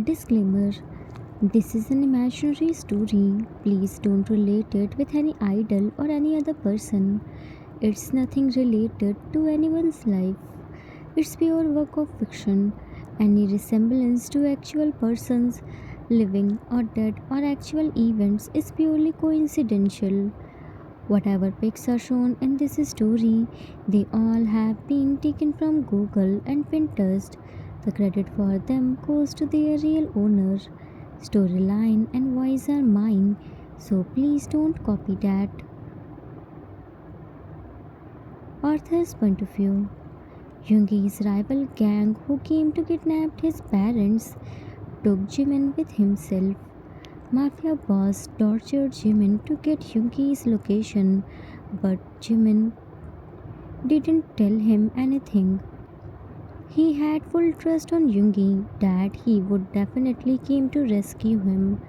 Disclaimer: this is an imaginary story. Please don't relate it with any idol or any other person. It's nothing related to anyone's life. It's pure work of fiction. Any resemblance to actual persons, living or dead, or actual events is purely coincidental. Whatever pics are shown in this story, they all have been taken from Google and Pinterest. The credit for them goes to their real owner. Storyline and voice are mine, so please don't copy that. Arthur's point of view. Yoongi's rival gang who came to kidnap his parents took Jimin with himself. Mafia boss tortured Jimin to get Yoongi's location, but Jimin didn't tell him anything. He had full trust on Yoongi that he would definitely come to rescue him.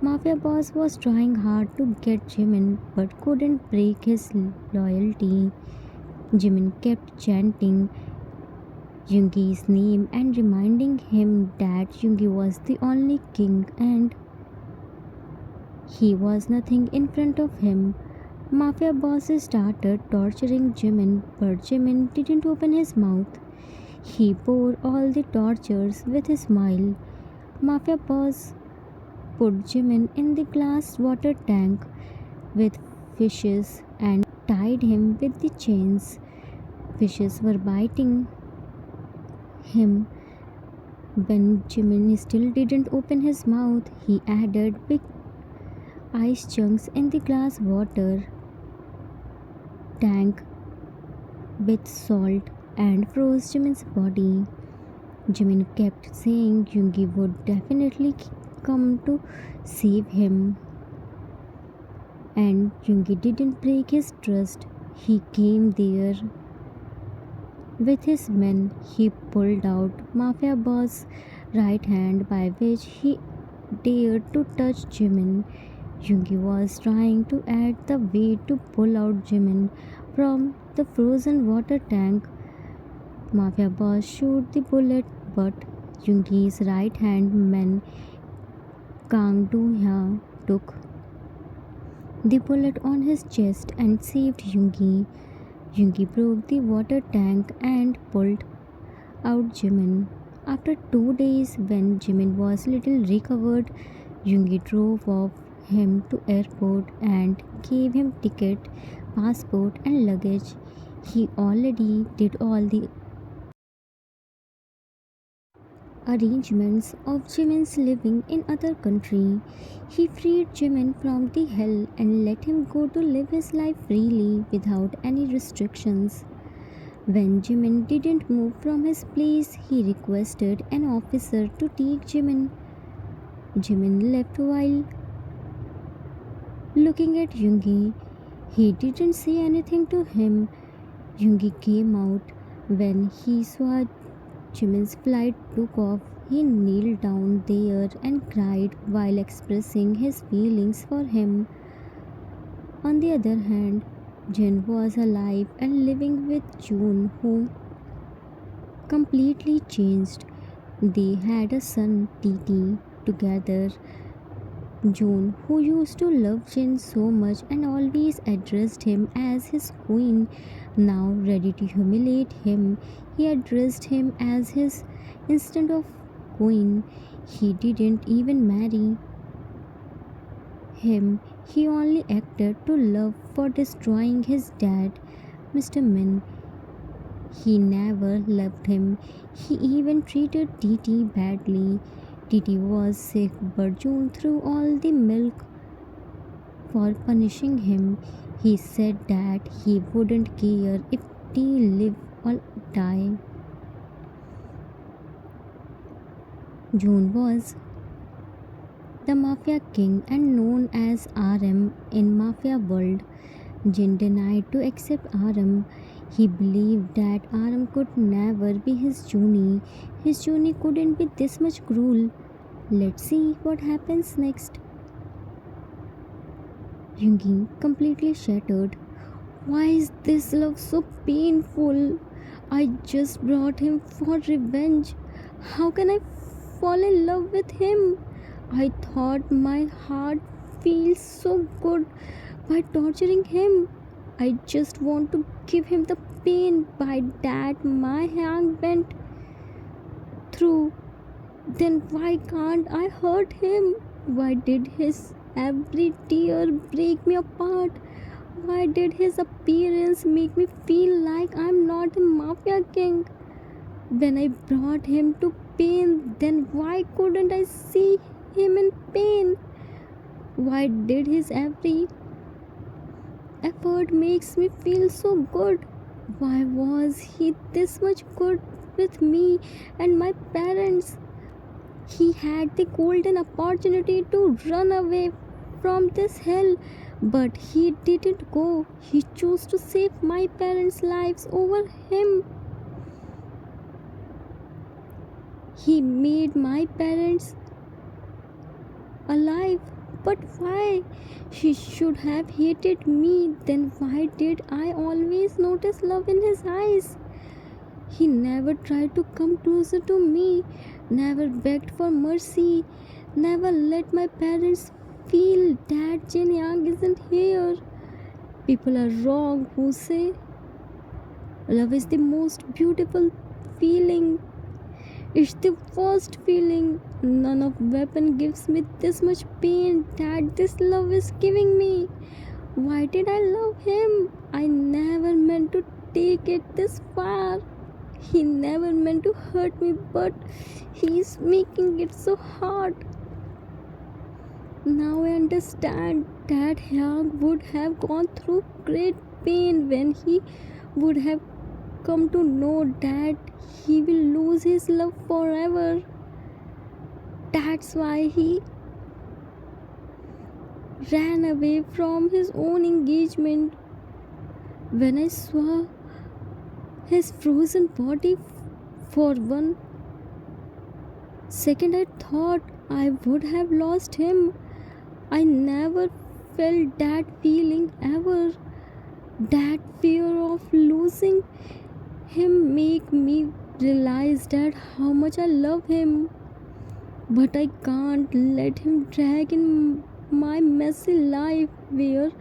Mafia boss was trying hard to get Jimin but couldn't break his loyalty. Jimin kept chanting Yoongi's name and reminding him that Yoongi was the only king and he was nothing in front of him. Mafia boss started torturing Jimin, but Jimin didn't open his mouth. He bore all the tortures with a smile. Mafia boss put Jimin in the glass water tank with fishes and tied him with the chains. Fishes were biting him. When Jimin still didn't open his mouth, he added big ice chunks in the glass water tank with salt and froze Jimin's body. Jimin kept saying Yoongi would definitely come to save him. And Yoongi didn't break his trust. He came there with his men. He pulled out Mafia boss' right hand by which he dared to touch Jimin. Yoongi was trying to add the weight to pull out Jimin from the frozen water tank. Mafia boss shot the bullet, but Yoongi's right hand man Kang Do-hya took the bullet on his chest and saved Yoongi. Yoongi broke the water tank and pulled out Jimin. After 2 days, when Jimin was little recovered, Yoongi drove off him to airport and gave him ticket, passport and luggage. He already did all the arrangements of Jimin's living in other country. He freed Jimin from the hell and let him go to live his life freely without any restrictions. When Jimin didn't move from his place, he requested an officer to take Jimin. Jimin left while looking at Yoongi. He didn't say anything to him. Yoongi came out when he saw Jimin's flight took off. He kneeled down there and cried while expressing his feelings for him. On the other hand, Jin was alive and living with June, who completely changed. They had a son, Titi, together. June, who used to love Jin so much and always addressed him as his queen, now ready to humiliate him, he addressed him as his instead of queen. He didn't even marry him. He only acted to love for destroying his dad, Mr. Min. He never loved him. He even treated Titi badly. Titi was sick, but June threw all the milk for punishing him. He said that he wouldn't care if Titi lived or died. June was the Mafia King and known as RM in Mafia world. Jin denied to accept RM. He believed that RM could never be his Junie. His Junie couldn't be this much cruel. Let's see what happens next. Yoongi, completely shattered. Why is this love so painful? I just brought him for revenge. How can I fall in love with him. I thought my heart feels so good by torturing him. I just want to give him the pain by that my hand went through. Then why can't I hurt him? Why did his every tear break me apart? Why did his appearance make me feel like I'm not a mafia king? When I brought him to pain, then why couldn't I see him in pain? Why did his every effort makes me feel so good? Why was he this much good with me and my parents? He had the golden opportunity to run away from this hell, but he didn't go. He chose to save my parents' lives over him. He made my parents alive. But why? He should have hated me. Then why did I always notice love in his eyes? He never tried to come closer to me, never begged for mercy, never let my parents feel that Jin Yang isn't here. People are wrong who say love is the most beautiful feeling. It's the worst feeling. None of weapon gives me this much pain that this love is giving me. Why did I love him? I never meant to take it this far. He never meant to hurt me, but he's making it so hard. Now I understand that Hyang would have gone through great pain when he would have come to know that he will lose his love forever. That's why he ran away from his own engagement. When I saw his frozen body for 1 second, I thought I would have lost him. I never felt that feeling ever. That fear of losing him make me realize that how much I love him. But I can't let him drag in my messy life where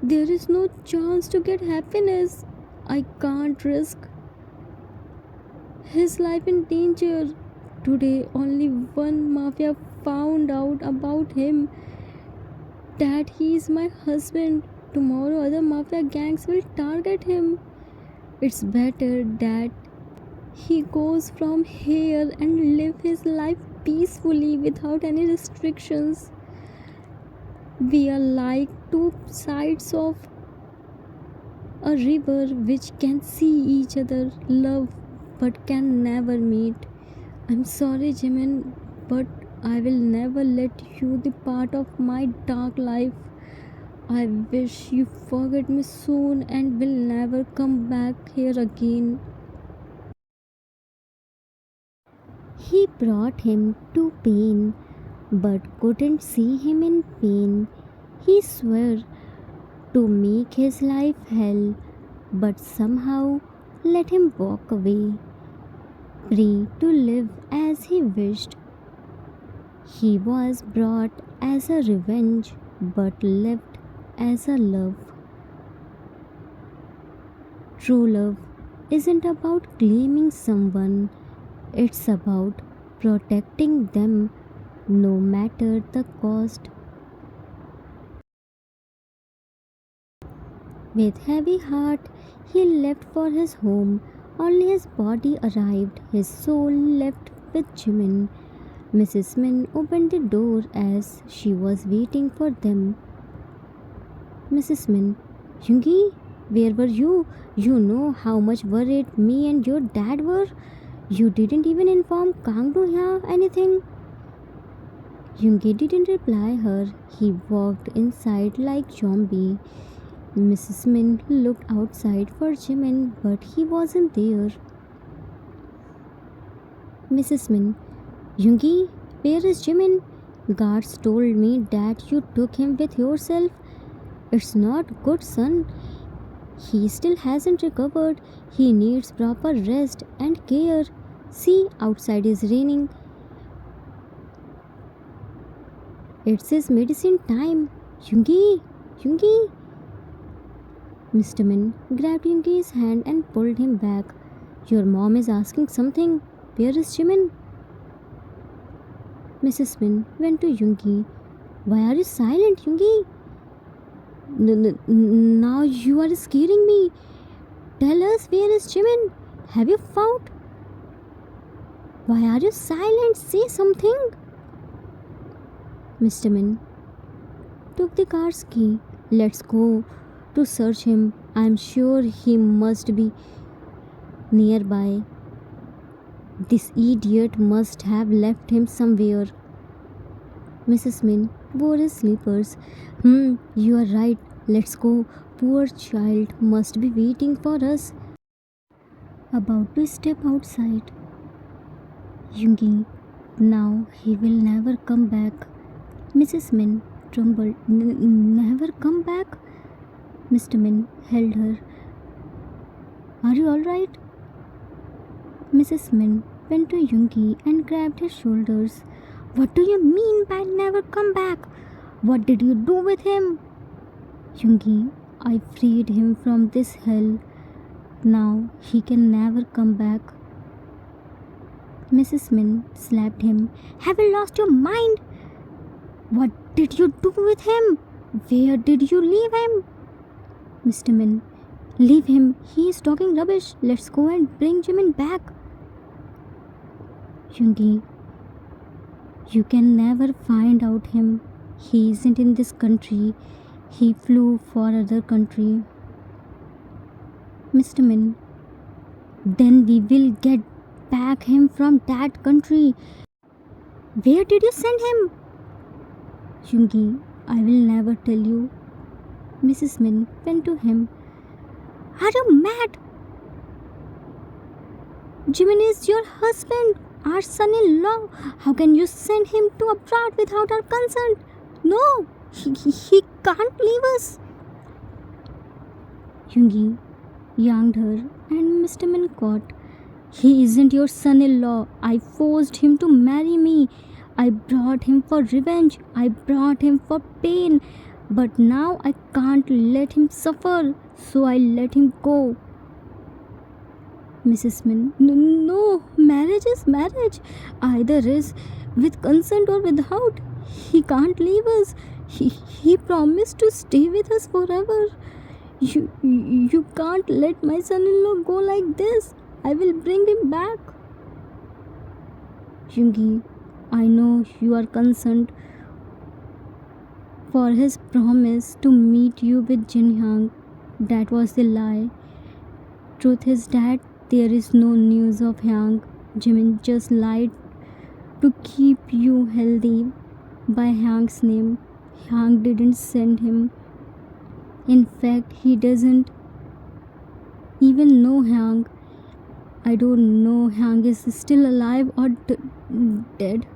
there is no chance to get happiness. I can't risk his life in danger. Today, only one mafia found out about him that he is my husband. Tomorrow, other mafia gangs will target him. It's better that he goes from here and live his life peacefully without any restrictions. We are like two sides of a river which can see each other, love, but can never meet. I'm sorry, Jimin, but I will never let you be part of my dark life. I wish you forget me soon and will never come back here again. He brought him to pain, but couldn't see him in pain. He swore to make his life hell, but somehow let him walk away, free to live as he wished. He was brought as a revenge, but left as a love. True love isn't about claiming someone, it's about protecting them no matter the cost. With heavy heart, he left for his home. Only his body arrived, his soul left with Jimin. Mrs. Min opened the door as she was waiting for them. Mrs. Min, Yoongi, where were you? You know how much worried me and your dad were. You didn't even inform Kang Do-hya anything. Yoongi didn't reply her. He walked inside like zombie. Mrs. Min looked outside for Jimin, but he wasn't there. Mrs. Min, Yoongi, where is Jimin? Guards told me that you took him with yourself. It's not good, son. He still hasn't recovered. He needs proper rest and care. See, outside is raining. It's his medicine time. Yoongi, Yoongi. Mr. Min grabbed Yoongi's hand and pulled him back. Your mom is asking something. Where is Jimin? Mrs. Min went to Yoongi. Why are you silent, Yoongi? Now you are scaring me. Tell us, where is Jimin? Have you found? Why are you silent? Say something. Mr. Min took the car's key. Let's go to search him. I'm sure he must be nearby. This idiot must have left him somewhere. Mrs. Min wore his slippers. You are right. Let's go. Poor child must be waiting for us. About to step outside. Yoongi, now he will never come back. Mrs. Min trembled. Never come back? Mr. Min held her. Are you alright? Mrs. Min went to Yoongi and grabbed his shoulders. What do you mean by never come back? What did you do with him? Yoongi, I freed him from this hell. Now he can never come back. Mrs. Min slapped him. Have you lost your mind? What did you do with him? Where did you leave him? Mr. Min, leave him. He is talking rubbish. Let's go and bring Jimin back. Yoongi, you can never find out him. He isn't in this country. He flew for other country. Mr. Min, then we will get back him from that country. Where did you send him? Yoongi, I will never tell you. Mrs. Min went to him. Are you mad? Jimin is your husband, our son-in-law. How can you send him to abroad without our consent? No, he can't leave us. Yoongi yanked her and Mr. Min caught. He isn't your son-in-law. I forced him to marry me. I brought him for revenge. I brought him for pain. But now I can't let him suffer, so I let him go. Mrs. Min, no, marriage is marriage. Either is with consent or without. He can't leave us. He promised to stay with us forever. You can't let my son-in-law go like this. I will bring him back. Yoongi, I know you are concerned for his promise to meet you with Jin Hyang. That was the lie. Truth is that there is no news of Hyang. Jimin just lied to keep you healthy by Hyang's name. Hyang didn't send him. In fact, he doesn't even know Hyang. I don't know Hyang is still alive or dead.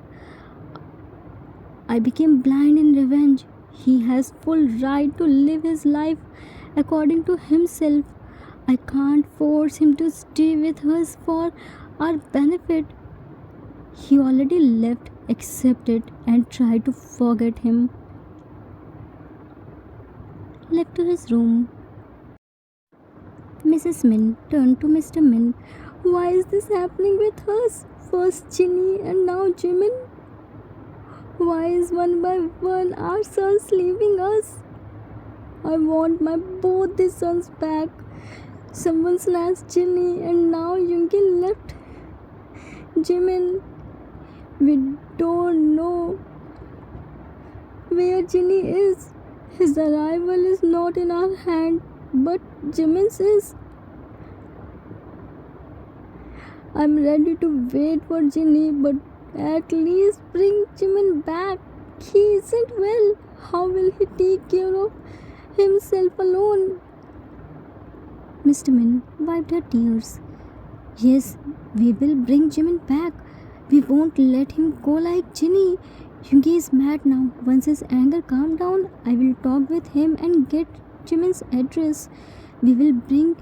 I became blind in revenge. He has full right to live his life according to himself. I can't force him to stay with us for our benefit. He already left, accept it and try to forget him. Left to his room. Mrs. Min turned to Mr. Min. Why is this happening with us? First Ginny and now Jimin. Why is one by one our sons leaving us? I want my both the sons back. Someone snatched Ginny and now Yoongi left Jimin. We don't know where Ginny is. His arrival is not in our hand, but Jimin's is. I'm ready to wait for Ginny, but at least bring Jimin back. He isn't well. How will he take care of himself alone? Mr. Min wiped her tears. Yes, we will bring Jimin back. We won't let him go like Ginny. Yoongi is mad now. Once his anger calmed down, I will talk with him and get Jimin's address. We will bring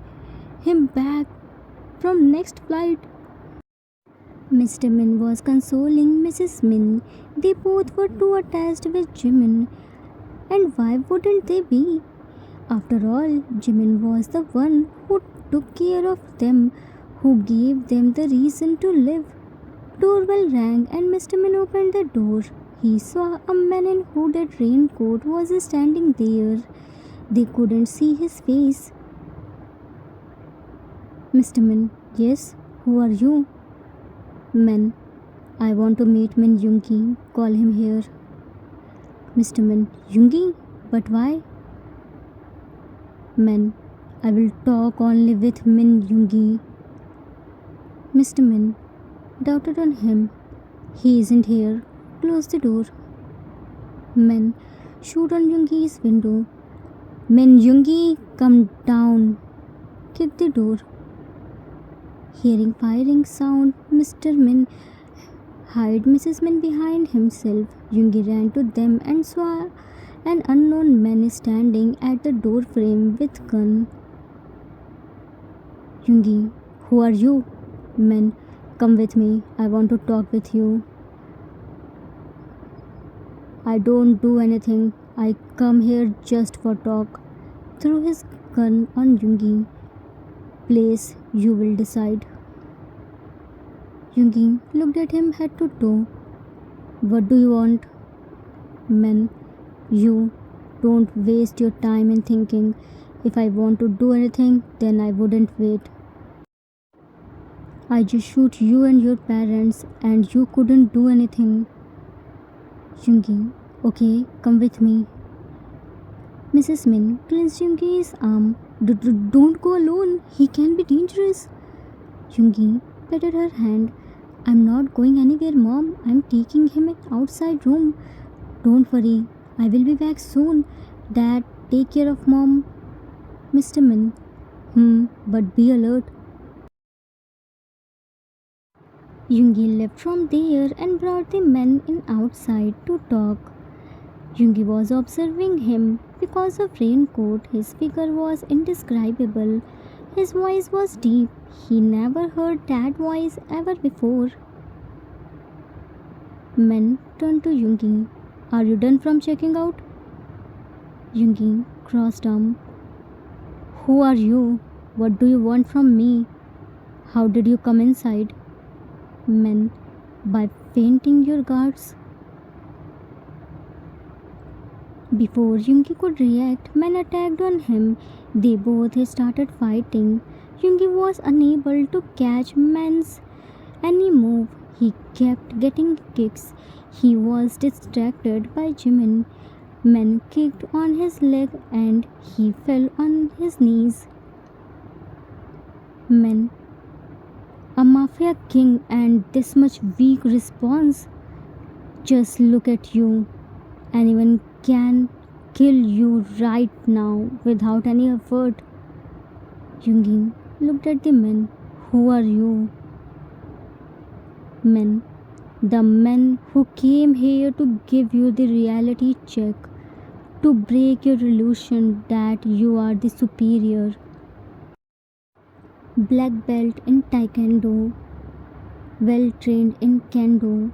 him back from next flight. Mr. Min was consoling Mrs. Min. They both were too attached with Jimin, and why wouldn't they be? After all, Jimin was the one who took care of them, who gave them the reason to live. Doorbell rang and Mr. Min opened the door. He saw a man in hooded raincoat was standing there. They couldn't see his face. Mr. Min, yes, who are you? Min, I want to meet Min Yoongi. Call him here. Mr. Min, Yoongi? But why? Min, I will talk only with Min Yoongi. Mr. Min doubted on him. He isn't here. Close the door. Min shoot on Yoongi's window. Min Yoongi, come down. Kick the door. Hearing firing sound, Mr. Min hid Mrs. Min behind himself. Yoongi ran to them and saw an unknown man standing at the door frame with gun. Yoongi, who are you? Min, come with me. I want to talk with you. I don't do anything. I come here just for talk. Threw his gun on Yoongi. Place, you will decide. Yoongi looked at him head to toe. What do you want? Men, you don't waste your time in thinking. If I want to do anything, then I wouldn't wait. I just shoot you and your parents, and you couldn't do anything. Yoongi, okay, come with me. Mrs. Min clenched Yoongi's arm. Don't go alone. He can be dangerous. Yoongi patted her hand. I'm not going anywhere, Mom. I'm taking him in outside room. Don't worry. I will be back soon. Dad, take care of Mom. Mr. Min. But be alert. Yoongi left from there and brought the men in outside to talk. Yoongi was observing him. Because of raincoat, his figure was indescribable. His voice was deep. He never heard that voice ever before. Men turned to Yoongi. Are you done from checking out? Yoongi crossed arm. Who are you? What do you want from me? How did you come inside? Men, by fainting your guards. Before Yoongi could react, men attacked on him. They both started fighting. Yoongi was unable to catch Men's any move. He kept getting kicks. He was distracted by Jimin. Men kicked on his leg and he fell on his knees. Men, a mafia king and this much weak response. Just look at you. Anyone can kill you right now without any effort. Yoongi looked at the men. Who are you? Men, the men who came here to give you the reality check, to break your illusion that you are the superior. Black belt in Taekwondo, well trained in Kendo,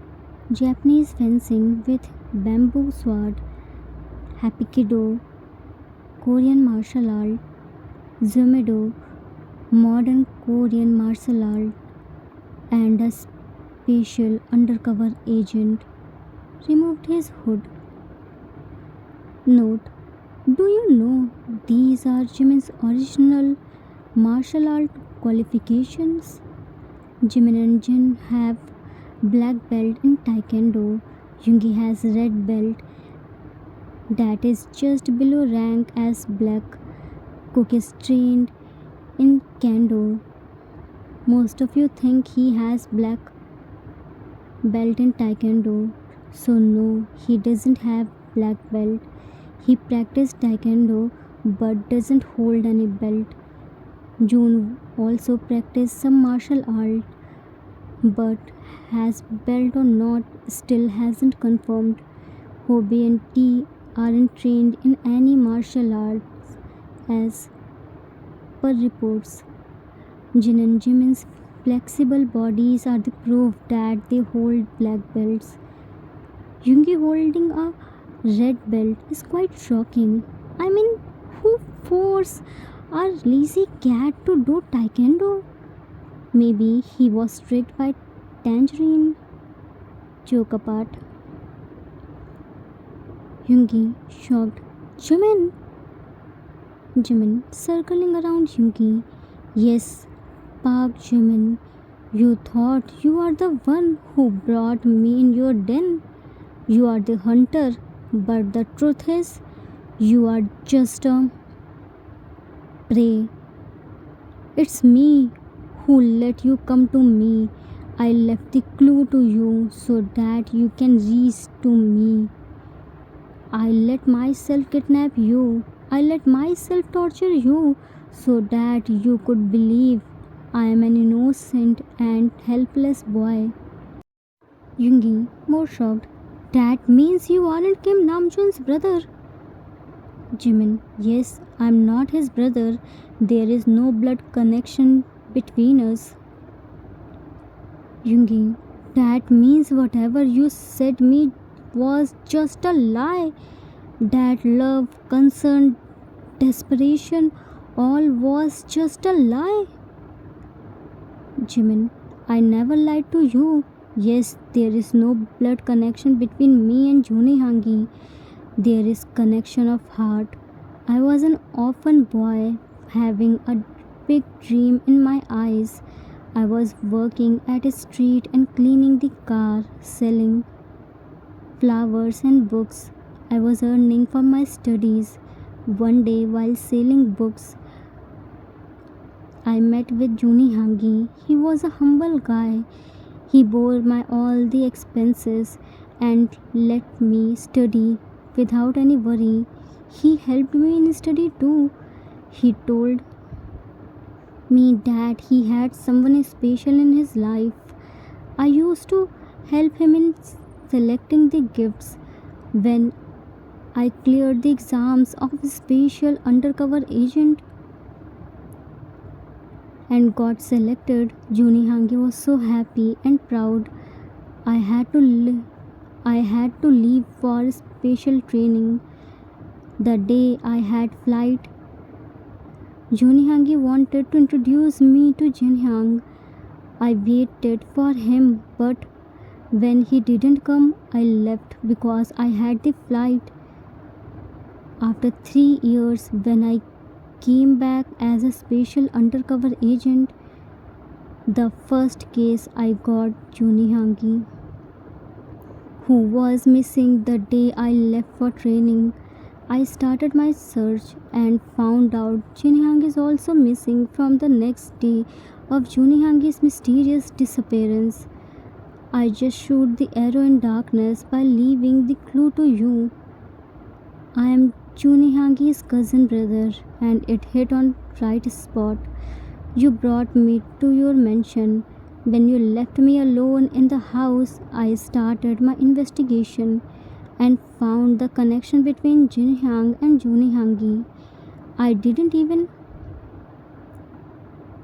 Japanese fencing with bamboo sword, Hapkido, Korean martial art, Zumedo, modern Korean martial art, and a special undercover agent, removed his hood. Note, do you know these are Jimin's original martial art qualifications? Jimin and Jin have black belt in Taekwondo. Yoongi has red belt that is just below rank as black. Cook is trained in Kendo. Most of you think he has black belt in Taekwondo. So no, he doesn't have black belt. He practiced Taekwondo but doesn't hold any belt. June also practiced some martial art but has belt or not still hasn't confirmed. Hobie and T aren't trained in any martial arts as per reports. Jin and Jimin's flexible bodies are the proof that they hold black belts. Yungi holding a red belt is quite shocking. I mean, who force a lazy cat to do taekwondo? Maybe he was tricked by Tangerine. Joke apart. Yungi shocked. Jimin! Jimin circling around Yungi. Yes, Park Jimin. You thought you are the one who brought me in your den. You are the hunter, but the truth is, you are just a prey. It's me who let you come to me. I left the clue to you so that you can reach to me. I let myself kidnap you. I let myself torture you so that you could believe I am an innocent and helpless boy. Yungi, more shocked. That means you aren't Kim Namjoon's brother. Jimin, yes, I'm not his brother. There is no blood connection between us. Yungi, that means whatever you said me was just a lie. That love, concern, desperation, all was just a lie. Jimin, I never lied to you. Yes, there is no blood connection between me and Juni Hangi. There is connection of heart. I was an orphan boy having a big dream in my eyes. I was working at a street and cleaning the car, selling flowers and books. I was earning for my studies. One day while selling books, I met with Juni Hangi. He was a humble guy. He bore my all the expenses and let me study without any worry. He helped me in study too. He told me that he had someone special in his life. I used to help him in selecting the gifts. When I cleared the exams of special undercover agent and got selected, Juni Hangi was so happy and proud. I had to I had to leave for special training. The day I had flight, Juni Hangi wanted to introduce me to Jin Hyang. I waited for him, but when he didn't come, I left because I had the flight. After 3 years, when I came back as a special undercover agent, the first case I got Juni Hangi, who was missing the day I left for training. I started my search and found out Juni Hangi is also missing from the next day of Juni Hangi's mysterious disappearance. I just shoot the arrow in darkness by leaving the clue to you. I am Juni Hangi's cousin brother, and it hit on right spot. You brought me to your mansion. When you left me alone in the house, I started my investigation and found the connection between Jin Hyang and Juni Hangi. I didn't even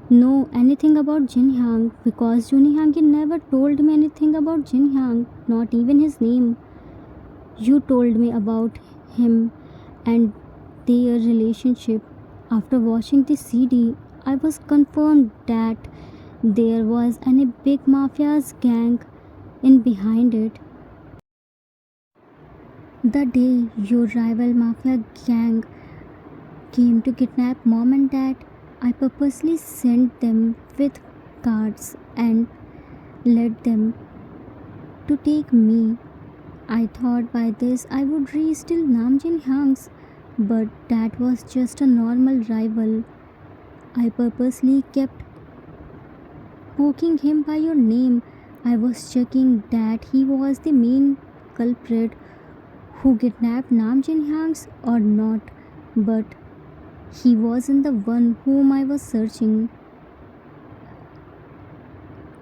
know anything about Jin Hyang because Juni Hangi never told me anything about Jin Hyang, not even his name. You told me about him and their relationship. After watching the CD, I was confirmed that there was a big mafia's gang in behind it. The day your rival mafia gang came to kidnap mom and dad, I purposely sent them with cards and led them to take me. I thought by this I would reach till Namjin Hyang's, but that was just a normal rival. I purposely kept poking him by your name. I was checking that he was the main culprit who kidnapped Namjin Hyang's or not, but he wasn't the one whom I was searching.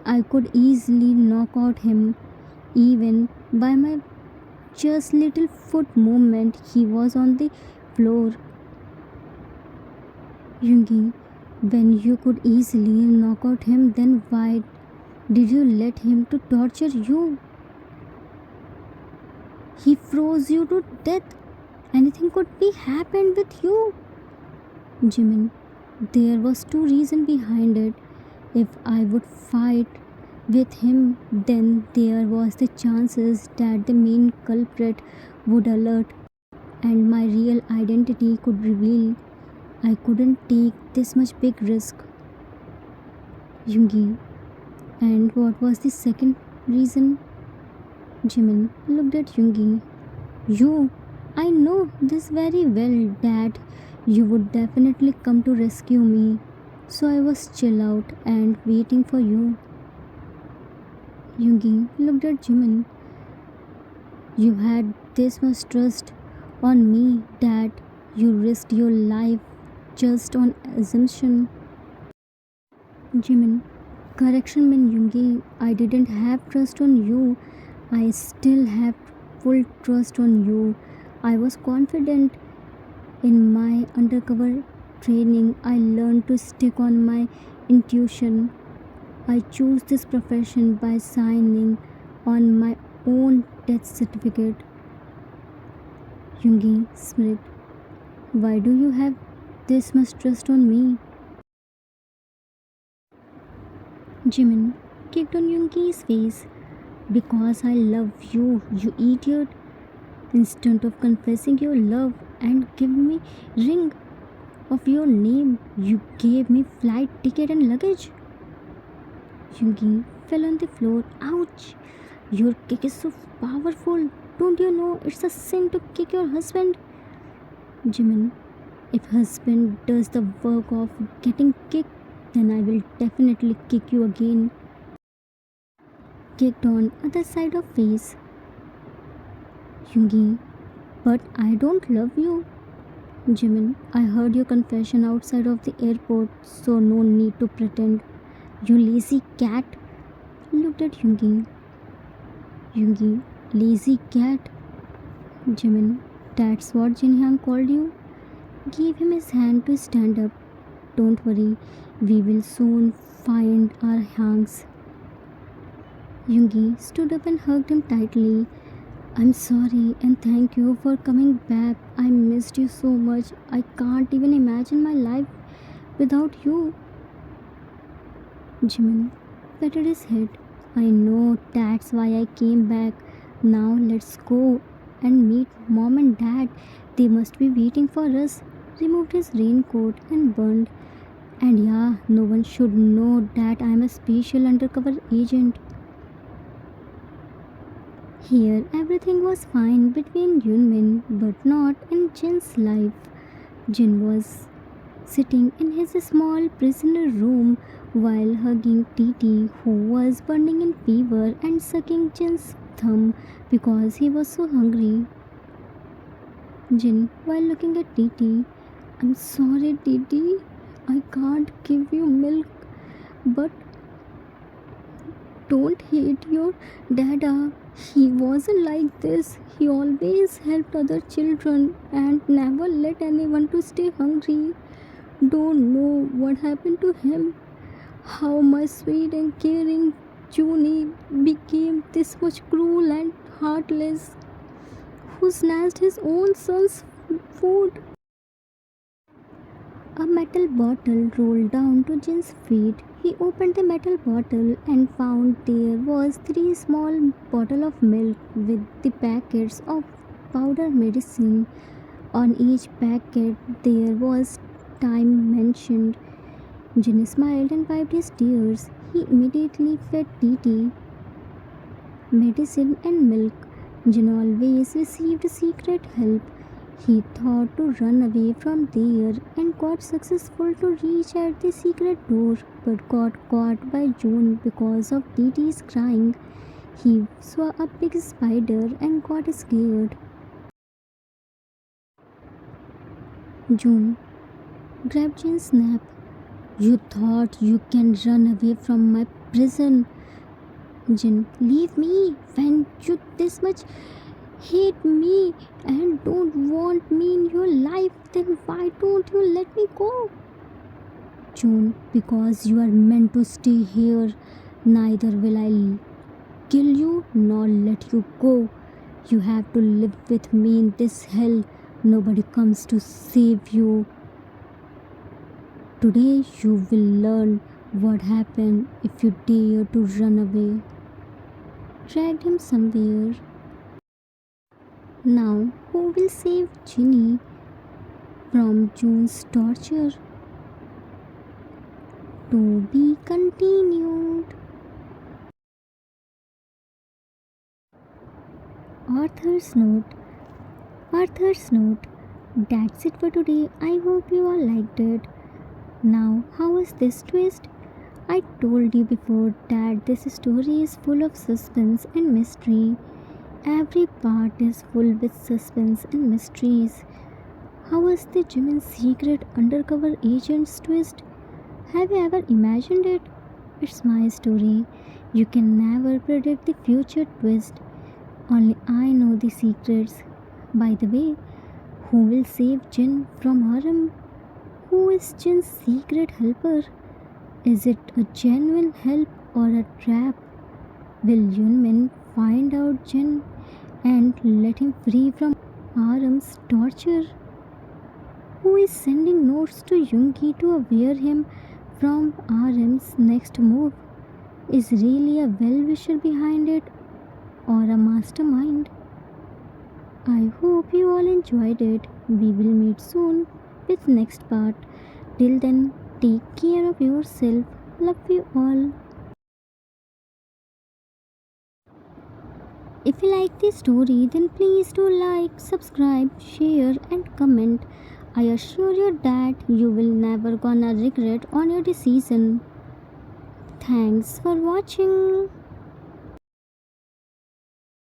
I could easily knock out him even by my just little foot movement. He was on the floor. Yungi, When you could easily knock out him, then why did you let him to torture you? He froze you to death. Anything could be happened with you. Jimin, there was two reasons behind it. If I would fight with him, then there was the chances that the main culprit would alert and my real identity could reveal. I couldn't take this much big risk. Yoongi. And what was the second reason? Jimin looked at Yoongi. You, I know this very well that you would definitely come to rescue me. So I was chill out and waiting for you. Yoongi looked at Jimin. You had this much trust on me that you risked your life just on assumption. Jimin, correction Min Yoongi, I didn't have trust on you. I still have full trust on you. I was confident in my undercover training. I learned to stick on my intuition. I chose this profession by signing on my own death certificate. Yoongi smirked. Why do you have this much trust on me? Jimin kicked on Yoongi's face. Because I love you, you idiot. Instead of confessing your love and giving me ring of your name, you gave me flight ticket and luggage. Yoongi fell on the floor. Ouch! Your kick is so powerful. Don't you know it's a sin to kick your husband? Jimin, if husband does the work of getting kicked, then I will definitely kick you again. Kicked on other side of face. Yoongi, but I don't love you. Jimin, I heard your confession outside of the airport, so no need to pretend. You lazy cat. Looked at Yoongi. Yoongi, lazy cat. Jimin, that's what Jinhyang called you? Gave him his hand to stand up. Don't worry, we will soon find our hangs. Yoongi stood up and hugged him tightly. I'm sorry and thank you for coming back. I missed you so much. I can't even imagine my life without you. Jimin patted his head. I know that's why I came back. Now let's go and meet mom and dad. They must be waiting for us. Removed his raincoat and burned. And yeah, no one should know that I'm a special undercover agent. Here, everything was fine between Yunmin, but not in Jin's life. Jin was sitting in his small prisoner room while hugging Titi, who was burning in fever and sucking Jin's thumb because he was so hungry. Jin, while looking at Titi, I'm sorry, Titi, I can't give you milk, but don't hate your dada. He wasn't like this. He always helped other children and never let anyone to stay hungry. Don't know what happened to him. How my sweet and caring Junie became this much cruel and heartless. Who snatched his own son's food? A metal bottle rolled down to Jin's feet. He opened the metal bottle and found there was three small bottles of milk with the packets of powder medicine. On each packet there was time mentioned. Jin smiled and wiped his tears. He immediately fed Titi medicine and milk. Jin always received secret help. He thought to run away from there and got successful to reach at the secret door but got caught by June because of Titi's crying. He saw a big spider and got scared. June grabbed Jin's snap. You thought you can run away from my prison. Jin, leave me. When you this much hate me and don't want me in your life, then why don't you let me go? June, because you are meant to stay here. Neither will I kill you nor let you go. You have to live with me in this hell. Nobody comes to save you. Today you will learn what happened if you dare to run away. Dragged him somewhere. Now, who will save Ginny from June's torture? To be continued. Author's note. Author's note. That's it for today. I hope you all liked it. Now, how was this twist? I told you before that this story is full of suspense and mystery. Every part is full with suspense and mysteries. How was the Jimin's secret undercover agent's twist? Have you ever imagined it? It's my story. You can never predict the future twist. Only I know the secrets. By the way, who will save Jin from harm? Who is Jin's secret helper? Is it a genuine help or a trap? Will Yunmin find out Jin and let him free from Aram's torture? Who is sending notes to Yoongi to aware him from Aram's next move? Is really a well-wisher behind it or a mastermind? I hope you all enjoyed it. We will meet soon with next part. Till then, take care of yourself. Love you all. If you like this story, then please do like, subscribe, share and comment. I assure you that you will never gonna regret on your decision. Thanks for watching.